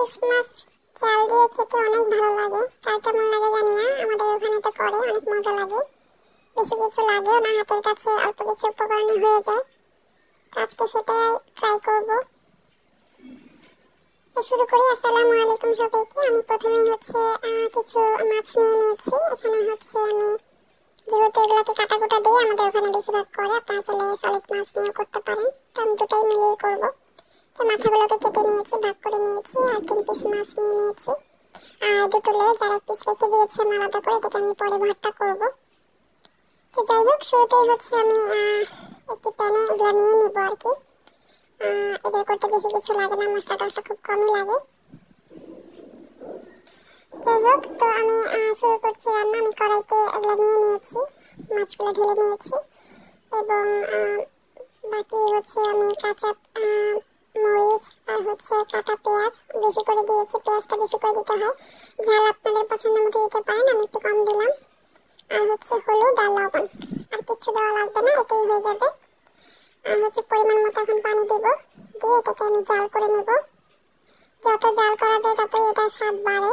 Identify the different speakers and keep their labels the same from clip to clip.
Speaker 1: ইলিশ মাছ চাল দিয়ে খেতে অনেক ভালো লাগে। কার কেমন লাগে জানি না, আমাদের ওখানে তো করে, অনেক মজা লাগে। বেশি কিছু লাগেও না, হাতের কাছে অল্প কিছু উপকরণে হয়ে যায়। আজকে সেটাই ট্রাই করব। তো শুরু করি। আসসালামু আলাইকুম সবাইকে। আমি প্রথমেই কিছু মাছ নিয়ে নিয়েছি। এখানে আমি যেহেতু এগুলোকে কাটাকুটা দিয়ে আমাদের ওখানে বেশিরভাগ করে, আপনারা চাইলে সলিড মাছ নিয়েও করতে পারেন। তো আমি দুটাই মিলিয়ে করব। তো মাথাগুলোকে কেটে নিয়েছি, ভাগ করে নিয়েছি, আর 3 পিস মাছ নিয়ে নিয়েছি। আর দুটো লেজ আর 1 পিস রেখে দিয়েছি আমি আলাদা করে, এটাকে আমি পরে ভর্তা করব। তো যাই হোক, শুরুতেই আমি একটি প্যানে এগুলো নিয়ে নিব আর কি। এদের করতে বেশি কিছু লাগে না, মশলা টসলা খুব কমই লাগে। যাই হোক, তো আমি শুরু করছি রান্না। আমি কড়াইতে এগুলো নিয়ে নিয়েছি, মাছগুলো ঢেলে নিয়েছি, এবং বাকি আমি কাঁচা মরিচ আর কাটা পেঁয়াজ বেশি করে দিয়েছি। পেঁয়াজটা বেশি করে দিতে হয়, ঝাল আপনাদের পছন্দ মতো দিতে পারেন, আমি একটু কম দিলাম। আর হলুদ আর লবণ, আর কিছু দেওয়া লাগবে না, এটাই হয়ে যাবে। আর পরিমাণ মতো এখন পানি দেব, দিয়ে এটাকে আমি জাল করে নেব। যত জাল করা যায় ততই এটা স্বাদ বাড়ে।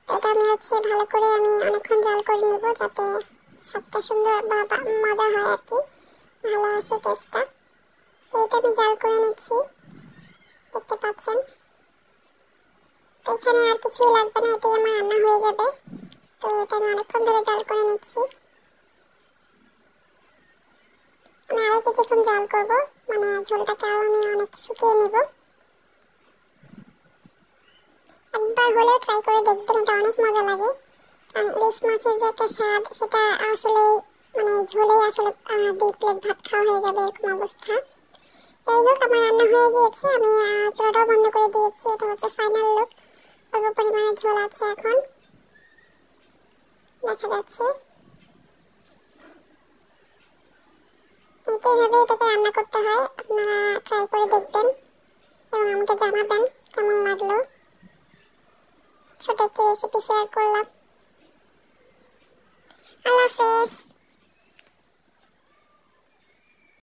Speaker 1: এটা আমি ভালো করে অনেকক্ষণ জাল করে নেব, যাতে স্বাদটা সুন্দর বা মজা হয় আর কি, ভালো আসে টেস্টটা। তো এটা আমি জাল করে নিচ্ছি, দেখতে পাচ্ছেন। তো এখানে আর কিছুই লাগবে না, এটাই আমার রান্না হয়ে যাবে। তো এটা আমি অনেকক্ষণ ধরে জাল করে নিচ্ছি। আমি আরও কিছুক্ষণ জাল করব, ঝোলটাকে আরও আমি অনেক শুকিয়ে নেব। একবার হলেও ট্রাই করে দেখবেন, এটা অনেক মজা লাগে। কারণ ইলিশ মাছের যে একটা স্বাদ, সেটা আসলে ঝোলেই 2 প্লেট ভাত খাওয়া হয়ে যাবে, এরকম অবস্থা। যাই হোক, আমার রান্না হয়ে গিয়েছে, আমি চুলাটাও বন্ধ করে দিয়েছি। এটা ফাইনাল লুক। অল্প পরিমাণে ঝোল আছে, এখন দেখা যাচ্ছে। এইভাবে এটাকে রান্না করতে হয়, আপনারা ট্রাই করে দেখবেন এবং আমাকে জানাবেন কেমন লাগলো। ছোট একটি রেসিপি শেয়ার করলাম। আল্লাহ হাফেজ।